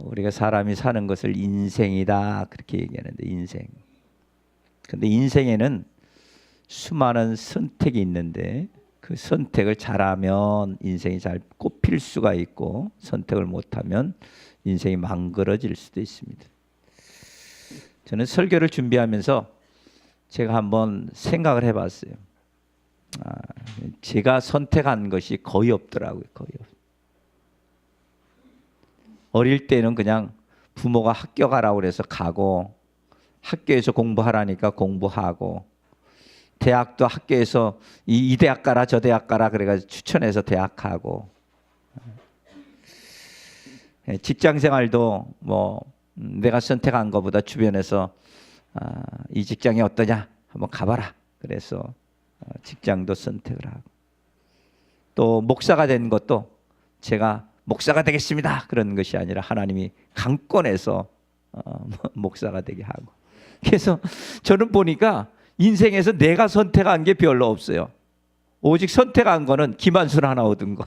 우리가 사람이 사는 것을 인생이다 그렇게 얘기하는데, 인생. 근데 인생에는 수많은 선택이 있는데 그 선택을 잘하면 인생이 잘 꽃필 수가 있고, 선택을 못하면 인생이 망가질 수도 있습니다. 저는 설교를 준비하면서 제가 한번 생각을 해봤어요. 제가 선택한 것이 거의 없더라고요. 거의 없어요. 어릴 때는 그냥 부모가 학교 가라고 그래서 가고, 학교에서 공부하라니까 공부하고, 대학도 학교에서 이 대학 가라 저 대학 가라 그래가지고 추천해서 대학 가고, 직장 생활도 뭐 내가 선택한 것보다 주변에서 이 직장이 어떠냐 한번 가봐라 그래서 직장도 선택을 하고, 또 목사가 된 것도 제가 목사가 되겠습니다 그런 것이 아니라 하나님이 강권해서 목사가 되게 하고. 그래서 저는 보니까 인생에서 내가 선택한 게 별로 없어요. 오직 선택한 거는 김한순 하나 얻은 거.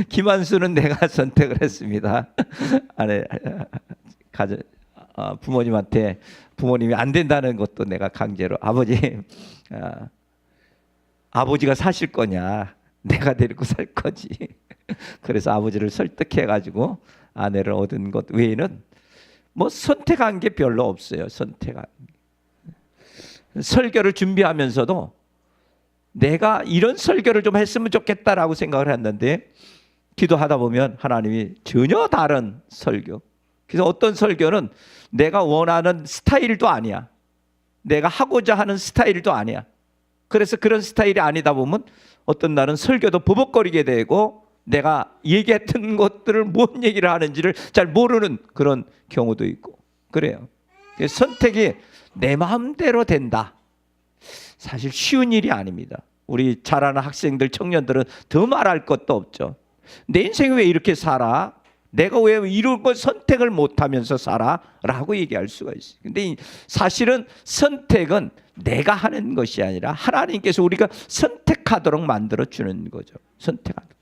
김한순은 내가 선택을 했습니다. 부모님한테, 부모님이 안 된다는 것도 내가 강제로, 아버지가 사실 거냐, 내가 데리고 살 거지. 그래서 아버지를 설득해가지고 아내를 얻은 것 외에는 뭐 선택한 게 별로 없어요. 선택한. 설교를 준비하면서도 내가 이런 설교를 좀 했으면 좋겠다라고 생각을 했는데, 기도하다 보면 하나님이 전혀 다른 설교. 그래서 어떤 설교는 내가 원하는 스타일도 아니야. 내가 하고자 하는 스타일도 아니야. 그래서 그런 스타일이 아니다 보면 어떤 날은 설교도 버벅거리게 되고, 내가 얘기했던 것들을 뭔 얘기를 하는지를 잘 모르는 그런 경우도 있고 그래요. 그래서 선택이 내 마음대로 된다, 사실 쉬운 일이 아닙니다. 우리 자라는 학생들, 청년들은 더 말할 것도 없죠. 내 인생이 왜 이렇게 살아? 내가 왜 이런 걸 선택을 못하면서 살아? 라고 얘기할 수가 있어요. 근데 사실은 선택은 내가 하는 것이 아니라 하나님께서 우리가 선택하도록 만들어주는 거죠. 선택하도록.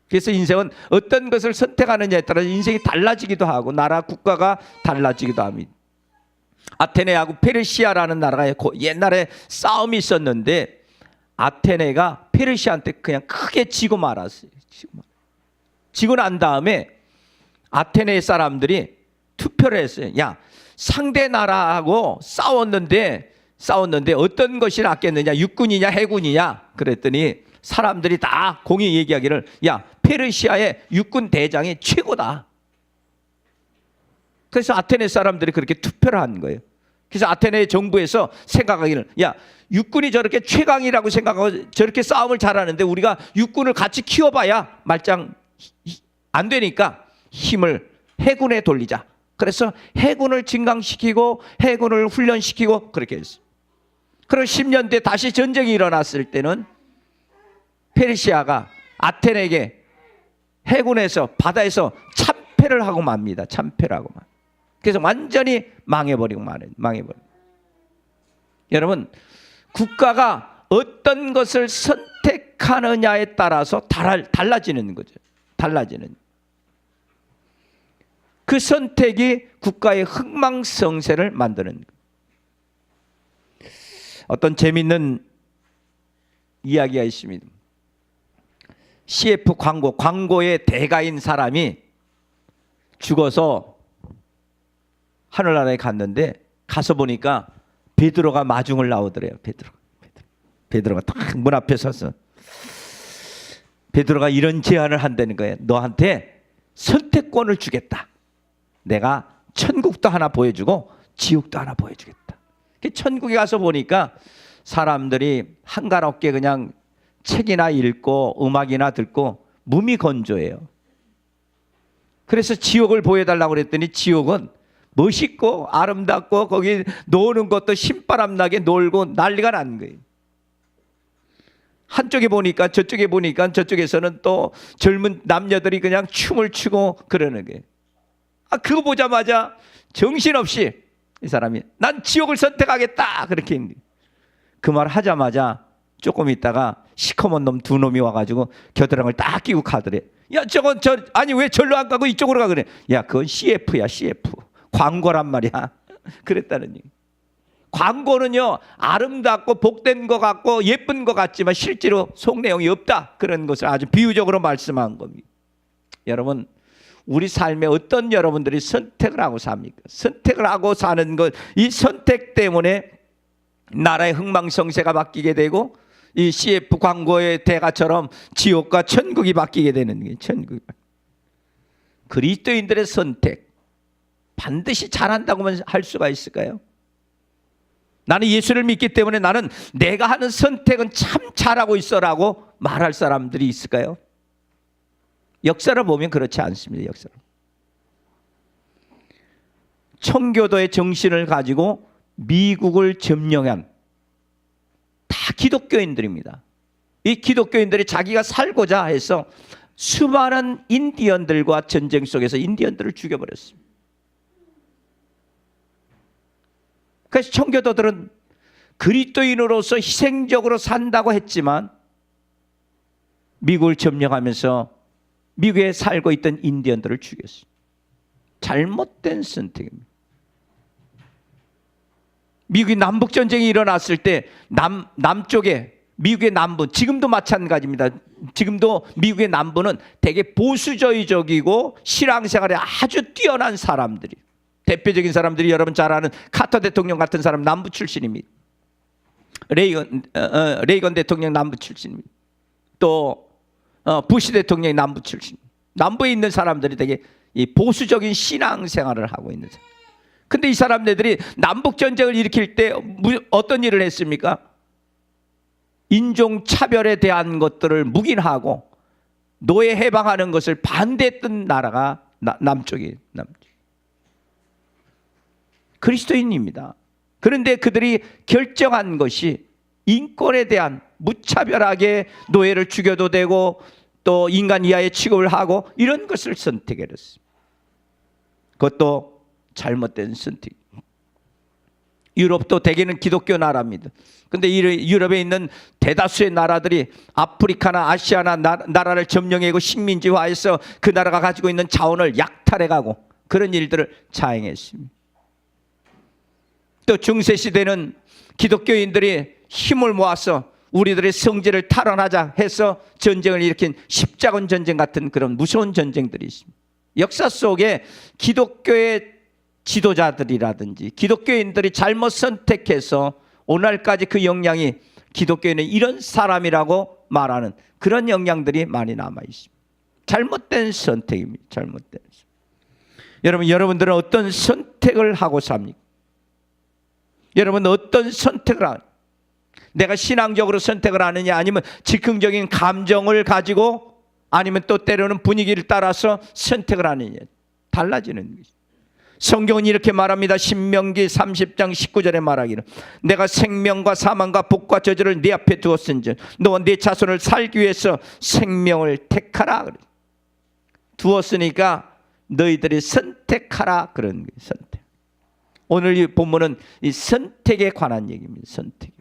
그래서 인생은 어떤 것을 선택하느냐에 따라 인생이 달라지기도 하고, 나라 국가가 달라지기도 합니다. 아테네하고 페르시아라는 나라가 옛날에 싸움이 있었는데, 아테네가 페르시아한테 그냥 크게 지고 말았어요. 지고 난 다음에 아테네 사람들이 투표를 했어요. 야, 상대 나라하고 싸웠는데 어떤 것이 낫겠느냐, 육군이냐 해군이냐. 그랬더니 사람들이 다 공히 얘기하기를, 야, 페르시아의 육군 대장이 최고다. 그래서 아테네 사람들이 그렇게 투표를 한 거예요. 그래서 아테네 정부에서 생각하기를, 야, 육군이 저렇게 최강이라고 생각하고 저렇게 싸움을 잘하는데 우리가 육군을 같이 키워봐야 말짱 안 되니까 힘을 해군에 돌리자. 그래서 해군을 증강시키고 해군을 훈련시키고 그렇게 했어요. 그리고 10년 뒤에 다시 전쟁이 일어났을 때는 페르시아가 아테네에게 해군에서, 바다에서 참패를 하고 맙니다. 참패를 하고 맙니다. 그래서 완전히 망해버리고 망해버리고. 여러분, 국가가 어떤 것을 선택하느냐에 따라서 달라지는 거죠. 달라지는. 그 선택이 국가의 흥망성쇠를 만드는 거예요. 어떤 재밌는 이야기가 있습니다. CF 광고의 대가인 사람이 죽어서 하늘나라에 갔는데, 가서 보니까 베드로가 마중을 나오더래요. 베드로가 딱 문 앞에 서서 베드로가 이런 제안을 한다는 거예요. 너한테 선택권을 주겠다. 내가 천국도 하나 보여주고 지옥도 하나 보여주겠다. 천국에 가서 보니까 사람들이 한가롭게 그냥 책이나 읽고 음악이나 듣고 무미건조해요. 그래서 지옥을 보여달라고 그랬더니 지옥은 멋있고 아름답고 거기 노는 것도 신바람 나게 놀고 난리가 난 거예요. 한쪽에 보니까 저쪽에 보니까 저쪽에서는 또 젊은 남녀들이 그냥 춤을 추고 그러는 거예요. 그거 보자마자 정신없이 이 사람이 난 지옥을 선택하겠다 그렇게 그 말 하자마자 조금 있다가 시커먼 놈 두 놈이 와가지고 겨드랑이를 딱 끼고 가더래. 야, 저건 아니 왜 절로 안 가고 이쪽으로 가 그래? 야, 그건 CF야, CF. 광고란 말이야. 그랬다는 얘기. 광고는요, 아름답고 복된 것 같고 예쁜 것 같지만 실제로 속 내용이 없다. 그런 것을 아주 비유적으로 말씀한 겁니다. 여러분, 우리 삶에 어떤 여러분들이 선택을 하고 삽니까? 선택을 하고 사는 것, 이 선택 때문에 나라의 흥망성쇠가 바뀌게 되고 이 CF 광고의 대가처럼 지옥과 천국이 바뀌게 되는 게 천국이. 그리스도인들의 선택 반드시 잘한다고만 할 수가 있을까요? 나는 예수를 믿기 때문에 나는 내가 하는 선택은 참 잘하고 있어라고 말할 사람들이 있을까요? 역사를 보면 그렇지 않습니다. 역사를. 청교도의 정신을 가지고 미국을 점령한 다 기독교인들입니다. 이 기독교인들이 자기가 살고자 해서 수많은 인디언들과 전쟁 속에서 인디언들을 죽여버렸습니다. 그래서 청교도들은 그리스도인으로서 희생적으로 산다고 했지만 미국을 점령하면서 미국에 살고 있던 인디언들을 죽였어요. 잘못된 선택입니다. 미국이 남북전쟁이 일어났을 때 남쪽에 미국의 남부, 지금도 마찬가지입니다. 지금도 미국의 남부는 되게 보수주의적이고 신앙생활에 아주 뛰어난 사람들이, 대표적인 사람들이 여러분 잘 아는 카터 대통령 같은 사람 남부 출신입니다. 레이건 대통령 남부 출신입니다. 또 부시 대통령이 남부 출신. 남부에 있는 사람들이 되게 이 보수적인 신앙생활을 하고 있는 사람. 근데 이 사람들이 남북 전쟁을 일으킬 때 어떤 일을 했습니까? 인종 차별에 대한 것들을 묵인하고 노예 해방하는 것을 반대했던 나라가 남쪽이에요. 그리스도인입니다. 그런데 그들이 결정한 것이 인권에 대한 무차별하게 노예를 죽여도 되고 또 인간 이하의 취급을 하고 이런 것을 선택했습니다. 그것도 잘못된 선택. 유럽도 대개는 기독교 나라입니다. 그런데 유럽에 있는 대다수의 나라들이 아프리카나 아시아나 나라를 점령하고 식민지화해서 그 나라가 가지고 있는 자원을 약탈해가고 그런 일들을 자행했습니다. 또 중세시대는 기독교인들이 힘을 모아서 우리들의 성지를 탈환하자 해서 전쟁을 일으킨 십자군 전쟁 같은 그런 무서운 전쟁들이 있습니다. 역사 속에 기독교의 지도자들이라든지 기독교인들이 잘못 선택해서 오늘까지 그 영향이 기독교인은 이런 사람이라고 말하는 그런 영향들이 많이 남아 있습니다. 잘못된 선택입니다. 잘못된 선택. 여러분들은 어떤 선택을 하고 삽니까? 여러분 어떤 선택을 하느냐? 내가 신앙적으로 선택을 하느냐 아니면 즉흥적인 감정을 가지고 아니면 또 때로는 분위기를 따라서 선택을 하느냐 달라지는 것이죠. 성경은 이렇게 말합니다. 신명기 30장 19절에 말하기를 내가 생명과 사망과 복과 저주를 네 앞에 두었은즉 너와 네 자손을 살기 위해서 생명을 택하라. 두었으니까 너희들이 선택하라. 그런 거예요. 선택. 오늘 이 본문은 이 선택에 관한 얘기입니다. 선택.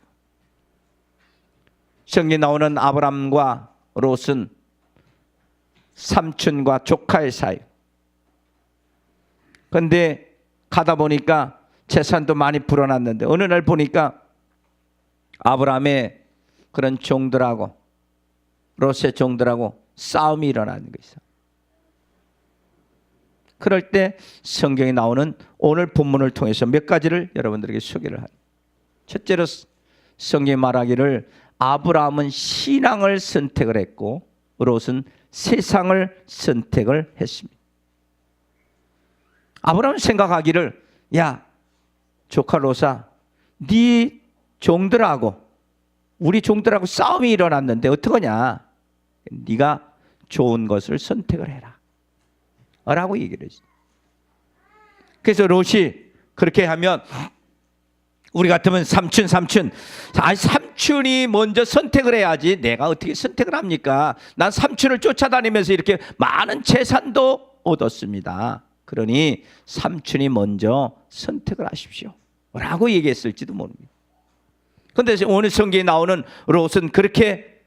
성경에 나오는 아브람과 롯은 삼촌과 조카의 사이. 그런데 가다 보니까 재산도 많이 불어났는데 어느 날 보니까 아브람의 그런 종들하고 롯의 종들하고 싸움이 일어나는 것이죠. 그럴 때 성경에 나오는 오늘 본문을 통해서 몇 가지를 여러분들에게 소개를 합니다. 첫째로 성경에 말하기를 아브라함은 신앙을 선택을 했고 롯은 세상을 선택을 했습니다. 아브라함은 생각하기를 야 조카 롯아 네 종들하고 우리 종들하고 싸움이 일어났는데 어떡하냐. 네가 좋은 것을 선택을 해라 라고 얘기를 했어요. 그래서 롯이 그렇게 하면 우리 같으면 삼촌 아니 삼촌이 먼저 선택을 해야지 내가 어떻게 선택을 합니까? 난 삼촌을 쫓아다니면서 이렇게 많은 재산도 얻었습니다. 그러니 삼촌이 먼저 선택을 하십시오 라고 얘기했을지도 모릅니다. 그런데 오늘 성경에 나오는 롯은 그렇게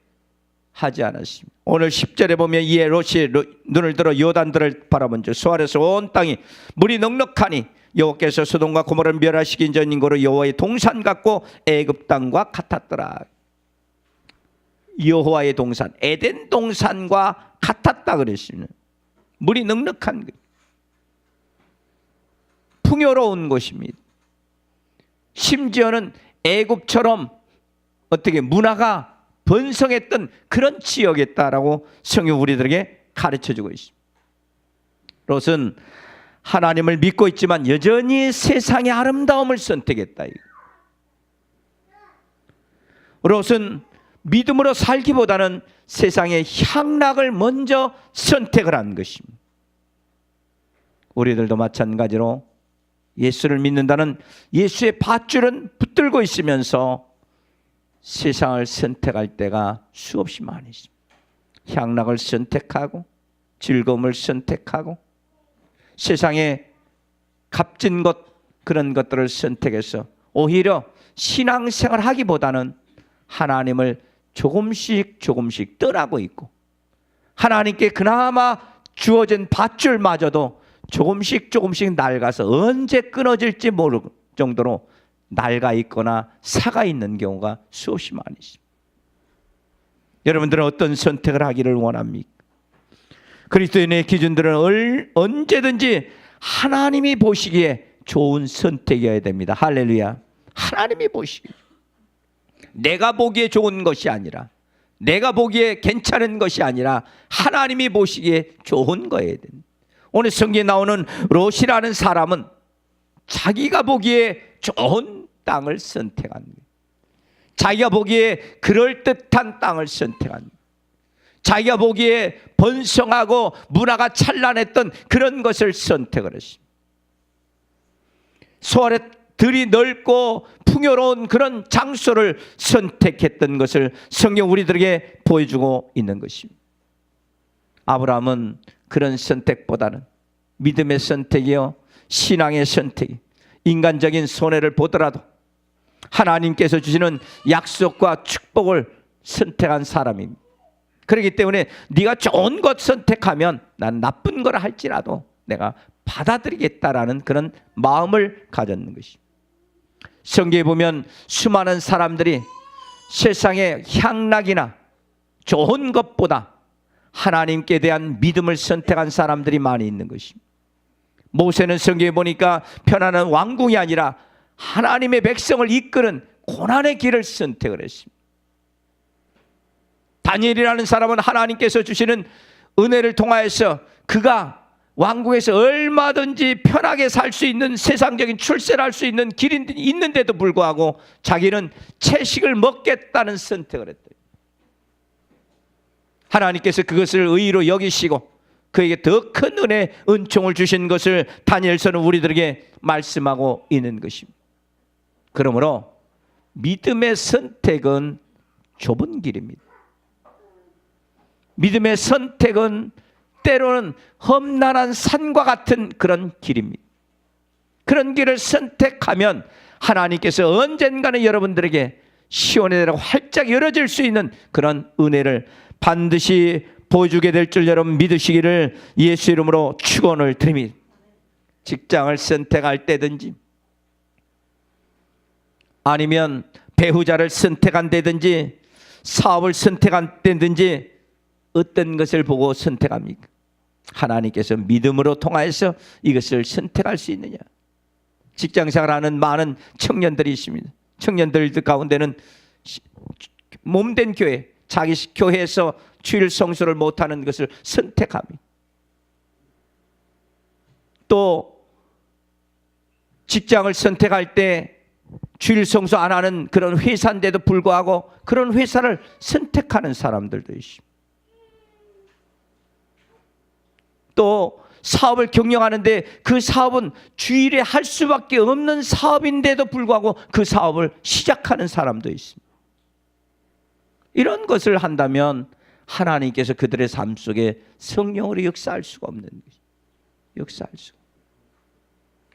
하지 않았습니다. 오늘 10절에 보면 이에 롯이 눈을 들어 요단들을 바라본 즉 수아에서 온 땅이 물이 넉넉하니 여호와께서 소돔과 고모라를 멸하시긴 전인고로 여호와의 동산 같고 애굽 땅과 같았더라. 여호와의 동산, 에덴 동산과 같았다 그랬습니다. 물이 넉넉한 것, 풍요로운 곳입니다. 심지어는 애굽처럼 어떻게 문화가 번성했던 그런 지역이었다라고 성경 우리들에게 가르쳐주고 있습니다. 롯은 하나님을 믿고 있지만 여전히 세상의 아름다움을 선택했다. 롯은 믿음으로 살기보다는 세상의 향락을 먼저 선택을 한 것입니다. 우리들도 마찬가지로 예수를 믿는다는 예수의 밧줄은 붙들고 있으면서 세상을 선택할 때가 수없이 많이 있습니다. 향락을 선택하고 즐거움을 선택하고 세상의 값진 것 그런 것들을 선택해서 오히려 신앙생활 하기보다는 하나님을 조금씩 떠나고 있고 하나님께 그나마 주어진 밧줄마저도 조금씩 낡아서 언제 끊어질지 모를 정도로 낡아 있거나 사가 있는 경우가 수없이 많이 있습니다. 여러분들은 어떤 선택을 하기를 원합니까? 그리스도인의 기준들은 언제든지 하나님이 보시기에 좋은 선택이어야 됩니다. 할렐루야. 하나님이 보시기에 내가 보기에 좋은 것이 아니라 내가 보기에 괜찮은 것이 아니라 하나님이 보시기에 좋은 거여야 됩니다. 오늘 성경에 나오는 롯이라는 사람은 자기가 보기에 좋은 땅을 선택한 거예요. 자기가 보기에 그럴듯한 땅을 선택한 거예요. 자기가 보기에 번성하고 문화가 찬란했던 그런 것을 선택을 했습니다. 소아렛 들이 넓고 풍요로운 그런 장소를 선택했던 것을 성경 우리들에게 보여주고 있는 것입니다. 아브라함은 그런 선택보다는 믿음의 선택이요 신앙의 선택이 인간적인 손해를 보더라도 하나님께서 주시는 약속과 축복을 선택한 사람입니다. 그렇기 때문에 네가 좋은 것 선택하면 난 나쁜 걸 할지라도 내가 받아들이겠다라는 그런 마음을 가졌는 것입니다. 성경에 보면 수많은 사람들이 세상의 향락이나 좋은 것보다 하나님께 대한 믿음을 선택한 사람들이 많이 있는 것입니다. 모세는 성경에 보니까 편안한 왕궁이 아니라 하나님의 백성을 이끄는 고난의 길을 선택을 했습니다. 다니엘이라는 사람은 하나님께서 주시는 은혜를 통하여서 그가 왕궁에서 얼마든지 편하게 살 수 있는 세상적인 출세를 할 수 있는 길이 있는데도 불구하고 자기는 채식을 먹겠다는 선택을 했다. 하나님께서 그것을 의의로 여기시고 그에게 더 큰 은혜, 은총을 주신 것을 다니엘서는 우리들에게 말씀하고 있는 것입니다. 그러므로 믿음의 선택은 좁은 길입니다. 믿음의 선택은 때로는 험난한 산과 같은 그런 길입니다. 그런 길을 선택하면 하나님께서 언젠가는 여러분들에게 시온의 대로 활짝 열어질 수 있는 그런 은혜를 반드시 보여주게 될 줄 여러분 믿으시기를 예수 이름으로 축원을 드립니다. 직장을 선택할 때든지 아니면 배우자를 선택한 때든지 사업을 선택한 때든지 어떤 것을 보고 선택합니까? 하나님께서 믿음으로 통하여서 이것을 선택할 수 있느냐? 직장생활하는 많은 청년들이 있습니다. 청년들 가운데는 몸된 교회, 자기 교회에서 주일 성수를 못하는 것을 선택합니다. 또 직장을 선택할 때 주일 성수 안 하는 그런 회사인데도 불구하고 그런 회사를 선택하는 사람들도 있습니다. 또 사업을 경영하는데 그 사업은 주일에 할 수밖에 없는 사업인데도 불구하고 그 사업을 시작하는 사람도 있습니다. 이런 것을 한다면 하나님께서 그들의 삶 속에 성령으로 역사할 수가 없는 것이죠. 역사할 수가.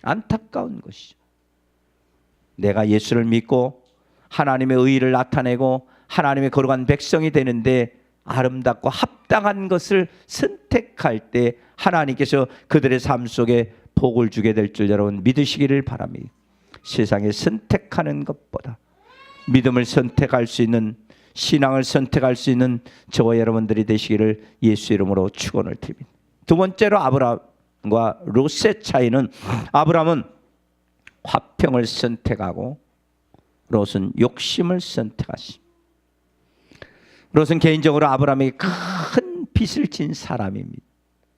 안타까운 것이죠. 내가 예수를 믿고 하나님의 의의를 나타내고 하나님의 거룩한 백성이 되는데 아름답고 합당한 것을 선택할 때 하나님께서 그들의 삶 속에 복을 주게 될 줄 여러분 믿으시기를 바랍니다. 세상에 선택하는 것보다 믿음을 선택할 수 있는, 신앙을 선택할 수 있는 저와 여러분들이 되시기를 예수 이름으로 축원을 드립니다. 두 번째로 아브라함과 롯의 차이는, 아브라함은 화평을 선택하고 롯은 욕심을 선택하십니다. 롯은 개인적으로 아브라함에게 큰 빚을 진 사람입니다.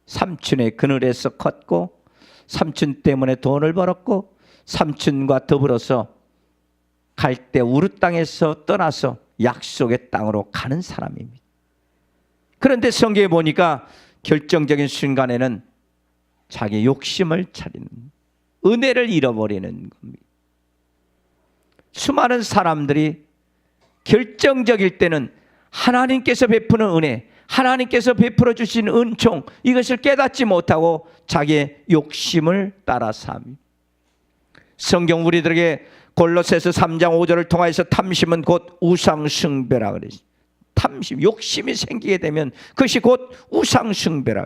삼촌의 그늘에서 컸고 삼촌 때문에 돈을 벌었고 삼촌과 더불어서 갈대 우르 땅에서 떠나서 약속의 땅으로 가는 사람입니다. 그런데 성경에 보니까 결정적인 순간에는 자기 욕심을 차리는, 은혜를 잃어버리는 겁니다. 수많은 사람들이 결정적일 때는 하나님께서 베푸는 은혜, 하나님께서 베풀어 주신 은총, 이것을 깨닫지 못하고 자기의 욕심을 따라 삽니다. 성경 우리들에게 골로새서 3장 5절을 통해서 탐심은 곧 우상숭배라 그랬어요. 탐심, 욕심이 생기게 되면 그것이 곧 우상숭배라.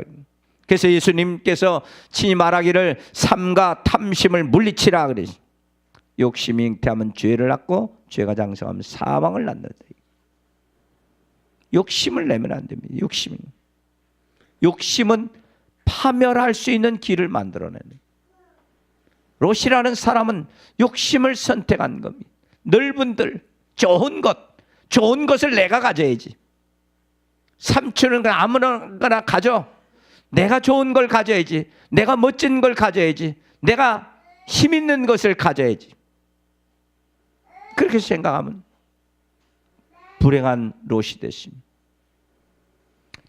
그래서 예수님께서 친히 말하기를 삼가 탐심을 물리치라 그랬어요. 욕심이 잉태하면 죄를 낳고 죄가 장성하면 사망을 낳는다. 욕심을 내면 안 됩니다. 욕심은 파멸할 수 있는 길을 만들어내는. 롯이라는 사람은 욕심을 선택한 겁니다. 넓은들, 좋은 것을 내가 가져야지. 삼촌은 아무거나 가져. 내가 좋은 걸 가져야지. 내가 멋진 걸 가져야지. 내가 힘 있는 것을 가져야지. 그렇게 생각하면 불행한 롯이 됐습니다.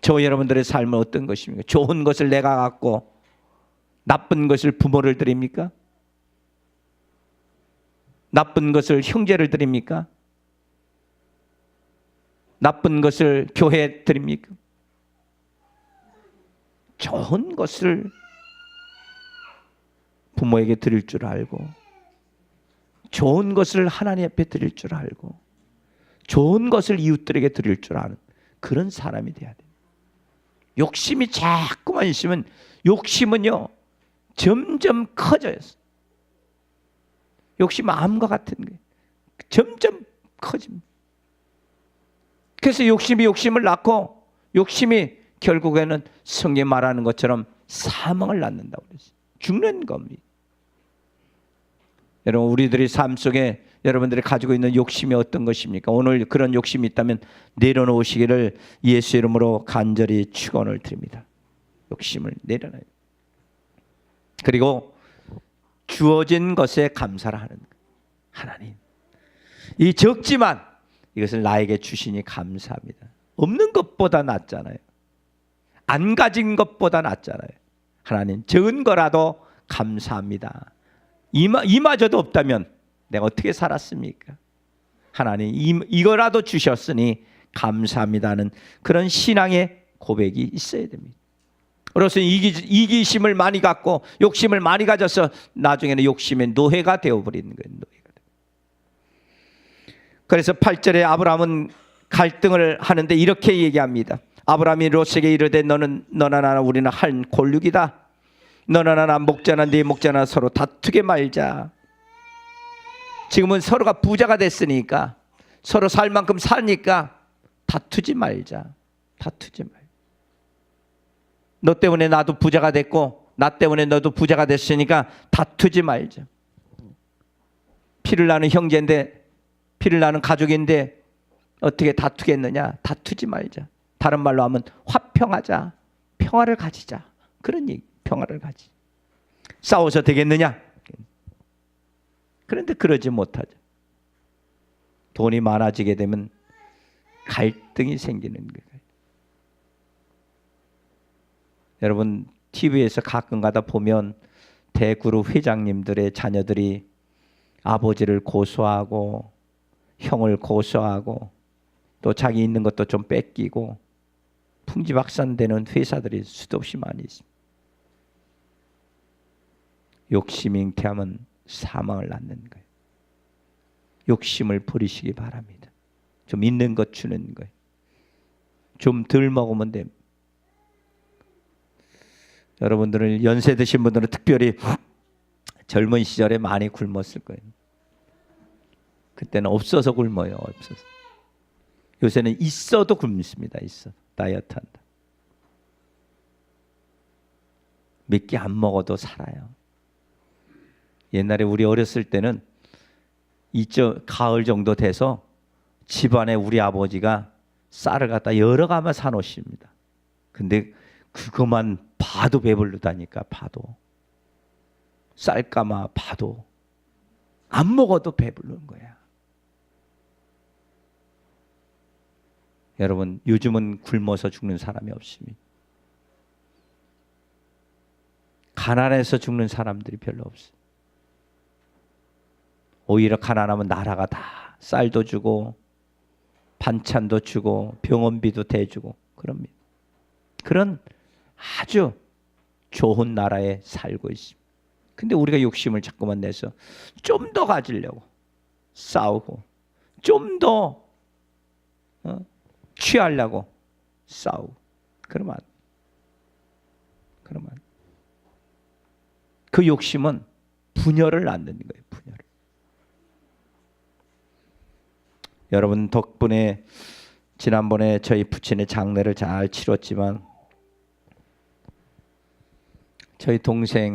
저 여러분들의 삶은 어떤 것입니까? 좋은 것을 내가 갖고 나쁜 것을 부모를 드립니까? 나쁜 것을 형제를 드립니까? 나쁜 것을 교회에 드립니까? 좋은 것을 부모에게 드릴 줄 알고, 좋은 것을 하나님 앞에 드릴 줄 알고, 좋은 것을 이웃들에게 드릴 줄 아는 그런 사람이 돼야 돼요. 욕심이 자꾸만 있으면 욕심은요 점점 커져요. 욕심은 암과 같은 거예요. 점점 커집니다. 그래서 욕심이 욕심을 낳고 욕심이 결국에는 성경 말하는 것처럼 사망을 낳는다고 그랬어요. 죽는 겁니다. 여러분, 우리들의 삶 속에 여러분들이 가지고 있는 욕심이 어떤 것입니까? 오늘 그런 욕심이 있다면 내려놓으시기를 예수 이름으로 간절히 축원을 드립니다. 욕심을 내려놔요. 그리고 주어진 것에 감사를 하는 거예요. 하나님, 이 적지만 이것을 나에게 주시니 감사합니다. 없는 것보다 낫잖아요. 안 가진 것보다 낫잖아요. 하나님, 적은 거라도 감사합니다. 이마저도 없다면 내가 어떻게 살았습니까? 하나님, 이거라도 주셨으니 감사합니다는 그런 신앙의 고백이 있어야 됩니다. 그래서 이기심을 많이 갖고 욕심을 많이 가져서 나중에는 욕심의 노예가 되어버리는 거예요. 그래서 8절에 아브라함은 갈등을 하는데 이렇게 얘기합니다. 아브라함이 롯에게 이르되 너나 나나 우리는 한 골육이다. 너나 나나 목자나 네 목자나 서로 다투게 말자. 지금은 서로가 부자가 됐으니까, 서로 살 만큼 사니까 다투지 말자. 다투지 말자. 너 때문에 나도 부자가 됐고 나 때문에 너도 부자가 됐으니까 다투지 말자. 피를 나는 형제인데, 피를 나는 가족인데 어떻게 다투겠느냐? 다투지 말자. 다른 말로 하면 화평하자. 평화를 가지자. 그런 얘기. 평화를 가지. 싸워서 되겠느냐? 그런데 그러지 못하죠. 돈이 많아지게 되면 갈등이 생기는 거예요. 여러분, TV에서 가끔 가다 보면 대그룹 회장님들의 자녀들이 아버지를 고소하고 형을 고소하고 또 자기 있는 것도 좀 뺏기고 풍지박산되는 회사들이 수도 없이 많이 있습니다. 욕심이 잉태하면 사망을 낳는 거예요. 욕심을 버리시기 바랍니다. 좀 있는 것 주는 거예요. 좀 덜 먹으면 됩니다. 여러분들은 연세 드신 분들은 특별히 젊은 시절에 많이 굶었을 거예요. 그때는 없어서 굶어요. 없어서. 요새는 있어도 굶습니다. 있어. 다이어트 한다. 몇 개 안 먹어도 살아요. 옛날에 우리 어렸을 때는 가을 정도 돼서 집안에 우리 아버지가 쌀을 갖다 여러 가마 사놓으십니다. 근데 그것만 봐도 배부르다니까. 봐도 쌀가마 봐도 안 먹어도 배부른 거야. 여러분, 요즘은 굶어서 죽는 사람이 없습니다. 가난해서 죽는 사람들이 별로 없어요. 오히려 가난하면 나라가 다 쌀도 주고 반찬도 주고 병원비도 대주고 그럽니다. 그런 아주 좋은 나라에 살고 있습니다. 근데 우리가 욕심을 자꾸만 내서 좀 더 가지려고 싸우고 좀 더 취하려고 싸우고 그러면 그 욕심은 분열을 낳는 거예요. 분열을. 여러분 덕분에 지난번에 저희 부친의 장례를 잘 치렀지만 저희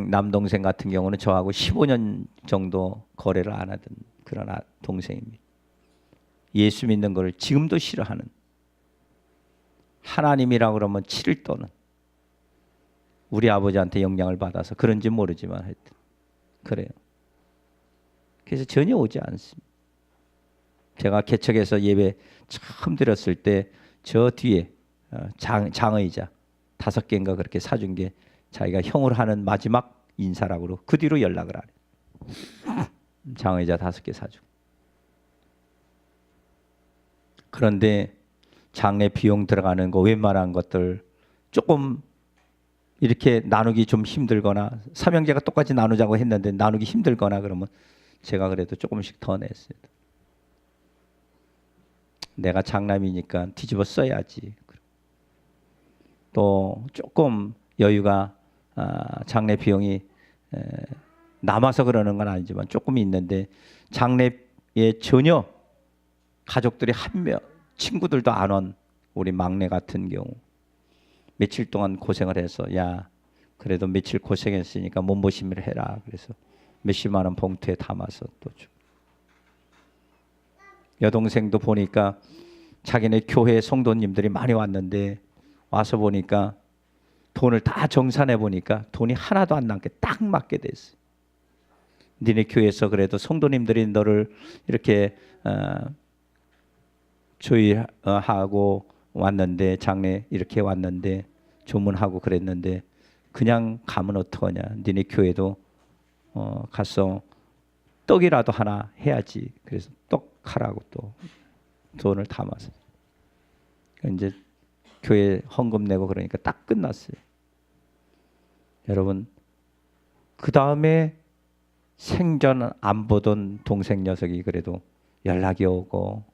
남동생 같은 경우는 저하고 15년 정도 거래를 안 하던 그런 동생입니다. 예수 믿는 것을 지금도 싫어하는, 하나님이라고 그러면 치를 떠는, 우리 아버지한테 영향을 받아서 그런지 모르지만 하여튼 그래요. 그래서 전혀 오지 않습니다. 제가 개척해서 예배 처음 드렸을 때 저 뒤에 장의자 5개인가 그렇게 사준 게 자기가 형을 하는 마지막 인사라고 그 뒤로 연락을 안 해요. 장의자 5개 사주고. 그런데 장례 비용 들어가는 거 웬만한 것들 조금 이렇게 나누기 좀 힘들거나 삼형제가 똑같이 나누자고 했는데 나누기 힘들거나 그러면 제가 그래도 조금씩 더 냈어요. 내가 장남이니까 뒤집어 써야지. 또 조금 여유가 장례 비용이 남아서 그러는 건 아니지만 조금 있는데 장례에 전혀 가족들이 한 명, 친구들도 안 온 우리 막내 같은 경우 며칠 동안 고생을 해서 야 그래도 며칠 고생했으니까 몸보심을 해라. 그래서 몇십만 원 봉투에 담아서 또 주고. 여동생도 보니까 자기네 교회 성도님들이 많이 왔는데 와서 보니까 돈을 다 정산해 보니까 돈이 하나도 안 남게 딱 맞게 됐어요. 니네 교회에서 그래도 성도님들이 너를 이렇게 조의하고 왔는데 장례 이렇게 왔는데 조문하고 그랬는데 그냥 가면 어떡하냐. 니네 교회도 가서 떡이라도 하나 해야지. 그래서 떡 하라고 또 돈을 담아서 이제 교회 헌금 내고 그러니까 딱 끝났어요. 여러분 그 다음에 생전 안 보던 동생 녀석이 그래도 연락이 오고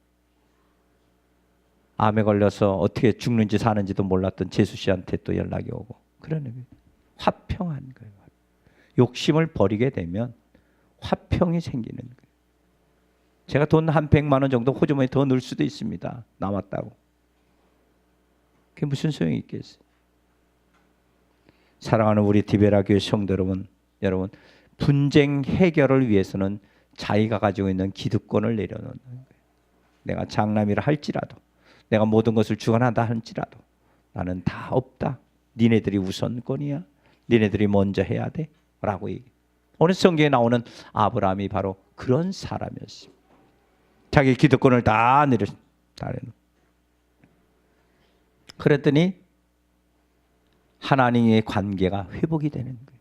암에 걸려서 어떻게 죽는지 사는지도 몰랐던 재수 씨한테 또 연락이 오고 그러는 거예요. 화평한 거예요. 욕심을 버리게 되면 화평이 생기는 거예요. 제가 돈 한 100만 원 정도 호주머니에 더 넣을 수도 있습니다. 남았다고. 그게 무슨 소용이 있겠어요. 사랑하는 우리 디베라 교회 성도 여러분 분쟁 해결을 위해서는 자기가 가지고 있는 기득권을 내려놓는 거예요. 내가 장남이라 할지라도 내가 모든 것을 주관한다 할지라도 나는 다 없다. 니네들이 우선권이야. 니네들이 먼저 해야 돼. 라고 얘기해요. 오늘 성경에 나오는 아브라함이 바로 그런 사람이었습니다. 자기 기득권을 다 내려놓은. 그랬더니 하나님의 관계가 회복이 되는 거예요.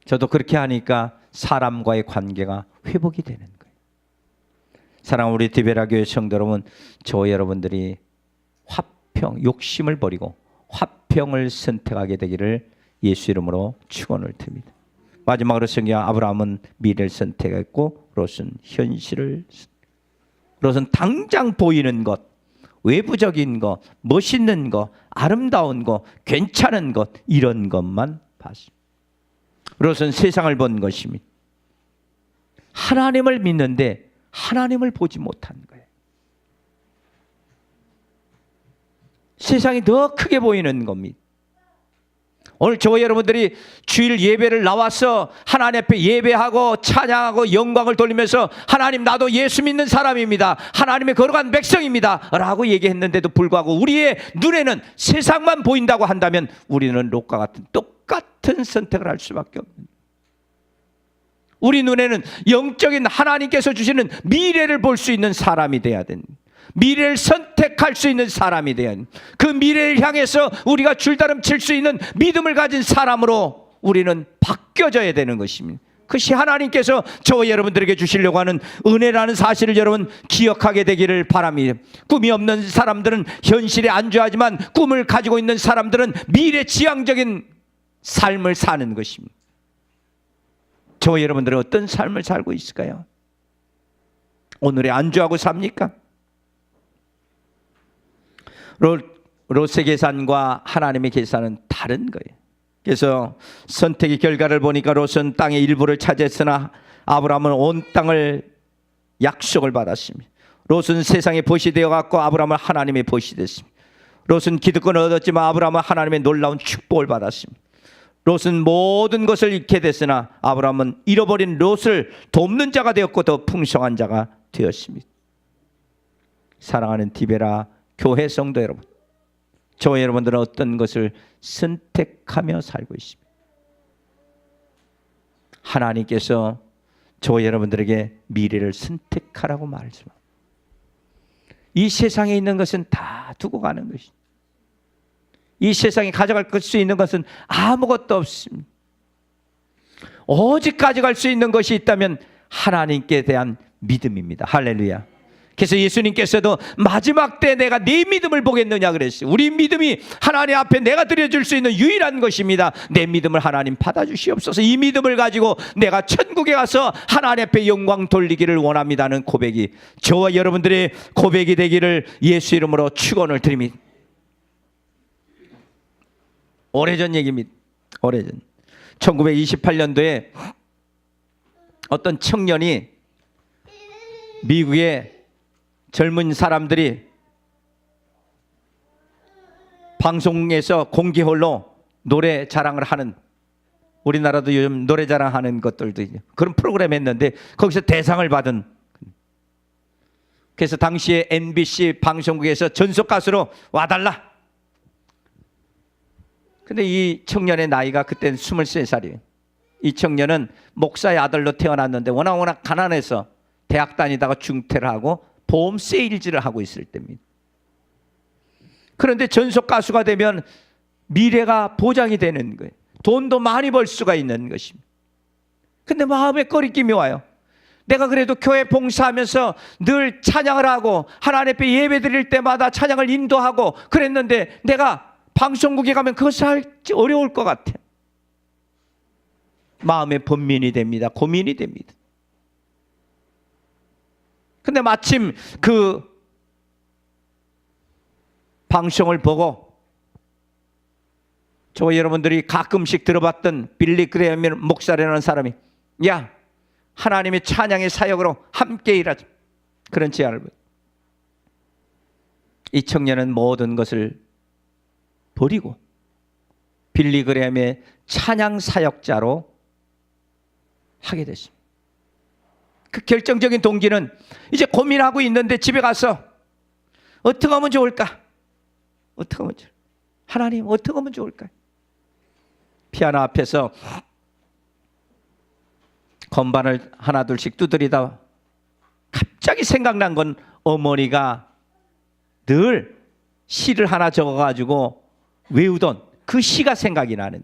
저도 그렇게 하니까 사람과의 관계가 회복이 되는 거예요. 사랑하는 우리 디베라 교회 성도 여러분, 저 여러분들이 화평, 욕심을 버리고 화평을 선택하게 되기를 예수 이름으로 축원을 드립니다. 마지막으로 성경 아브라함은 미래를 선택했고 롯은 현실을 롯은 당장 보이는 것 외부적인 거, 멋있는 거, 아름다운 거, 괜찮은 것, 이런 것만 봤습니다. 롯은 세상을 본 것입니다. 하나님을 믿는데 하나님을 보지 못한 거예요. 세상이 더 크게 보이는 겁니다. 오늘 저와 여러분들이 주일 예배를 나와서 하나님 앞에 예배하고 찬양하고 영광을 돌리면서 하나님, 나도 예수 믿는 사람입니다, 하나님의 거룩한 백성입니다 라고 얘기했는데도 불구하고 우리의 눈에는 세상만 보인다고 한다면 우리는 롯과 같은 똑같은 선택을 할 수밖에 없는, 우리 눈에는 영적인 하나님께서 주시는 미래를 볼 수 있는 사람이 돼야 됩니다. 미래를 선택할 수 있는 사람이 돼야 합니다. 그 미래를 향해서 우리가 줄다름 칠 수 있는 믿음을 가진 사람으로 우리는 바뀌어져야 되는 것입니다. 그것이 하나님께서 저와 여러분들에게 주시려고 하는 은혜라는 사실을 여러분 기억하게 되기를 바랍니다. 꿈이 없는 사람들은 현실에 안주하지만 꿈을 가지고 있는 사람들은 미래지향적인 삶을 사는 것입니다. 저와 여러분들은 어떤 삶을 살고 있을까요? 오늘에 안주하고 삽니까? 롯의 계산과 하나님의 계산은 다른 거예요. 그래서 선택의 결과를 보니까 롯은 땅의 일부를 차지했으나 아브라함은 온 땅을 약속을 받았습니다. 롯은 세상의 벗이 되어갔고 아브라함은 하나님의 벗이 됐습니다. 롯은 기득권을 얻었지만 아브라함은 하나님의 놀라운 축복을 받았습니다. 롯은 모든 것을 잃게 됐으나 아브라함은 잃어버린 롯을 돕는 자가 되었고 더 풍성한 자가 되었습니다. 사랑하는 디베라 교회 성도 여러분, 저와 여러분들은 어떤 것을 선택하며 살고 있습니다. 하나님께서 저와 여러분들에게 미래를 선택하라고 말씀합니다. 이 세상에 있는 것은 다 두고 가는 것입니다. 이 세상에 가져갈 수 있는 것은 아무것도 없습니다. 오직 가져갈 수 있는 것이 있다면 하나님께 대한 믿음입니다. 할렐루야. 그래서 예수님께서도 마지막 때 내가 네 믿음을 보겠느냐 그랬어요. 우리 믿음이 하나님 앞에 내가 드려줄 수 있는 유일한 것입니다. 내 믿음을 하나님 받아주시옵소서. 이 믿음을 가지고 내가 천국에 가서 하나님 앞에 영광 돌리기를 원합니다는 고백이 저와 여러분들의 고백이 되기를 예수 이름으로 축원을 드립니다. 오래전 얘기입니다. 오래전 1928년도에 어떤 청년이 미국의 젊은 사람들이 방송에서 공개홀로 노래 자랑을 하는, 우리나라도 요즘 노래 자랑하는 것들도 그런 프로그램 했는데 거기서 대상을 받은, 그래서 당시에 MBC 방송국에서 전속 가수로 와달라. 근데 이 청년의 나이가 그때는 23살이에요. 이 청년은 목사의 아들로 태어났는데 워낙 가난해서 대학 다니다가 중퇴를 하고 보험 세일즈를 하고 있을 때입니다. 그런데 전속 가수가 되면 미래가 보장이 되는 거예요. 돈도 많이 벌 수가 있는 것입니다. 근데 마음에 꺼리낌이 와요. 내가 그래도 교회 봉사하면서 늘 찬양을 하고 하나님 앞에 예배 드릴 때마다 찬양을 인도하고 그랬는데 내가 방송국에 가면 그것을 할지 어려울 것 같아. 마음에 번민이 됩니다. 고민이 됩니다. 근데 마침 그 방송을 보고 저와 여러분들이 가끔씩 들어봤던 빌리 그레엄 목사라는 사람이, 야, 하나님의 찬양의 사역으로 함께 일하자, 그런 제안을 받았어요. 이 청년은 모든 것을 버리고 빌리 그레엄의 찬양 사역자로 하게 됐습니다. 그 결정적인 동기는 이제 고민하고 있는데 집에 가서 어떻게 하면 좋을까? 어떻게 하면 좋을까? 하나님 어떻게 하면 좋을까? 피아노 앞에서 건반을 하나둘씩 두드리다 갑자기 생각난 건 어머니가 늘 시를 하나 적어가지고 외우던 그 시가 생각이 나는,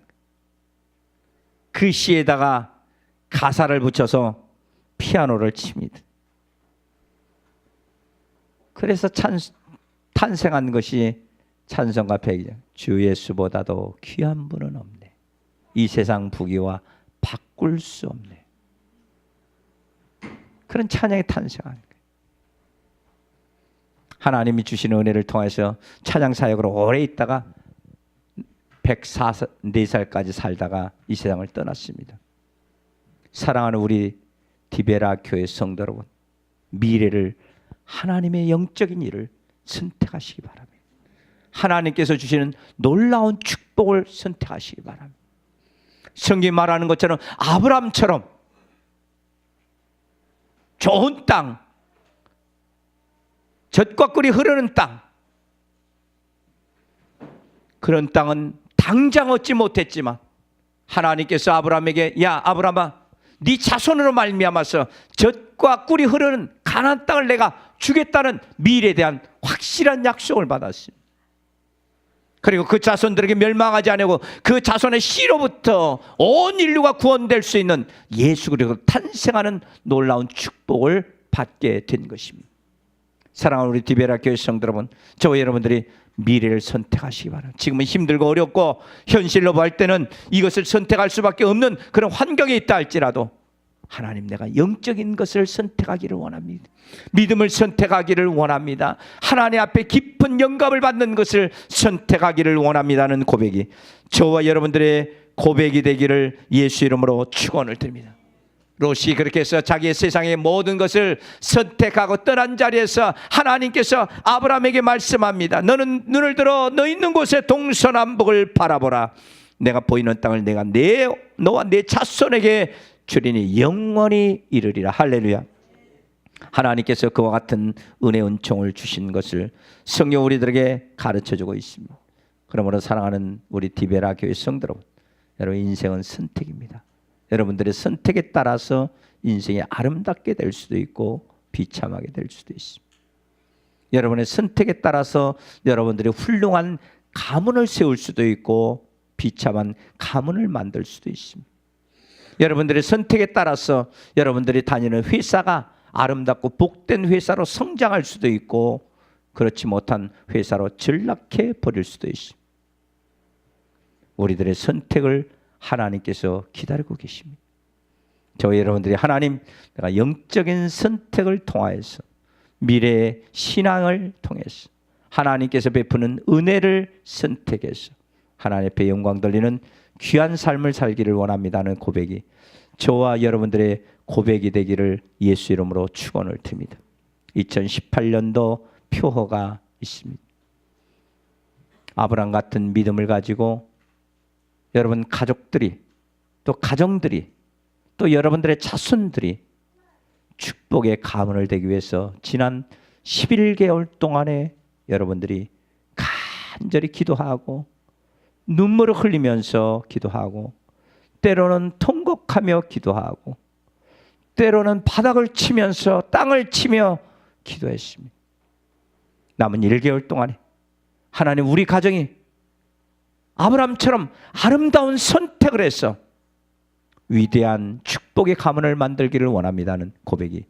그 시에다가 가사를 붙여서 피아노를 칩니다. 그래서 탄생한 것이 찬송가 100장. 주 예수보다도 귀한 분은 없네. 이 세상 부귀와 바꿀 수 없네. 그런 찬양이 탄생한 거예요. 하나님이 주시는 은혜를 통해서 찬양 사역으로 오래 있다가 104살까지 살다가 이 세상을 떠났습니다. 사랑하는 우리 디베라 교회 성도 여러분, 미래를 하나님의 영적인 일을 선택하시기 바랍니다. 하나님께서 주시는 놀라운 축복을 선택하시기 바랍니다. 성경이 말하는 것처럼 아브라함처럼 좋은 땅, 젖과 꿀이 흐르는 땅, 그런 땅은 당장 얻지 못했지만 하나님께서 아브라함에게 야 아브라함아, 네 자손으로 말미암아서 젖과 꿀이 흐르는 가나안 땅을 내가 주겠다는 미래에 대한 확실한 약속을 받았습니다. 그리고 그 자손들에게 멸망하지 않고 그 자손의 씨로부터 온 인류가 구원될 수 있는 예수 그리스도가 탄생하는 놀라운 축복을 받게 된 것입니다. 사랑하는 우리 디베라 교회 성도 여러분, 저와 여러분들이 미래를 선택하시기 바랍니다. 지금은 힘들고 어렵고 현실로 볼 때는 이것을 선택할 수밖에 없는 그런 환경에 있다 할지라도 하나님, 내가 영적인 것을 선택하기를 원합니다. 믿음을 선택하기를 원합니다. 하나님 앞에 깊은 영감을 받는 것을 선택하기를 원합니다는 고백이 저와 여러분들의 고백이 되기를 예수 이름으로 축원을 드립니다. 롯이 그렇게 해서 자기의 세상의 모든 것을 선택하고 떠난 자리에서 하나님께서 아브라함에게 말씀합니다. 너는 눈을 들어 너 있는 곳에 동서남북을 바라보라. 내가 보이는 땅을 내가 너와 내 자손에게 주리니 영원히 이르리라. 할렐루야. 하나님께서 그와 같은 은혜 은총을 주신 것을 성경 우리들에게 가르쳐주고 있습니다. 그러므로 사랑하는 우리 디베라 교회 성도 여러분, 인생은 선택입니다. 여러분들의 선택에 따라서 인생이 아름답게 될 수도 있고 비참하게 될 수도 있습니다. 여러분의 선택에 따라서 여러분들이 훌륭한 가문을 세울 수도 있고 비참한 가문을 만들 수도 있습니다. 여러분들의 선택에 따라서 여러분들이 다니는 회사가 아름답고 복된 회사로 성장할 수도 있고 그렇지 못한 회사로 전락해 버릴 수도 있습니다. 우리들의 선택을 하나님께서 기다리고 계십니다. 저희 여러분들이 하나님, 내가 영적인 선택을 통하여서 미래의 신앙을 통해서 하나님께서 베푸는 은혜를 선택해서 하나님 앞에 영광 돌리는 귀한 삶을 살기를 원합니다는 고백이 저와 여러분들의 고백이 되기를 예수 이름으로 축원을 드립니다. 2018년도 표어가 있습니다. 아브라함 같은 믿음을 가지고 여러분 가족들이 또 가정들이 또 여러분들의 자손들이 축복의 가문을 되기 위해서 지난 11개월 동안에 여러분들이 간절히 기도하고 눈물을 흘리면서 기도하고 때로는 통곡하며 기도하고 때로는 바닥을 치면서 땅을 치며 기도했습니다. 남은 1개월 동안에 하나님, 우리 가정이 아브라함처럼 아름다운 선택을 해서 위대한 축복의 가문을 만들기를 원합니다는 고백이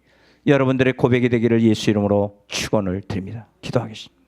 여러분들의 고백이 되기를 예수 이름으로 축원을 드립니다. 기도하겠습니다.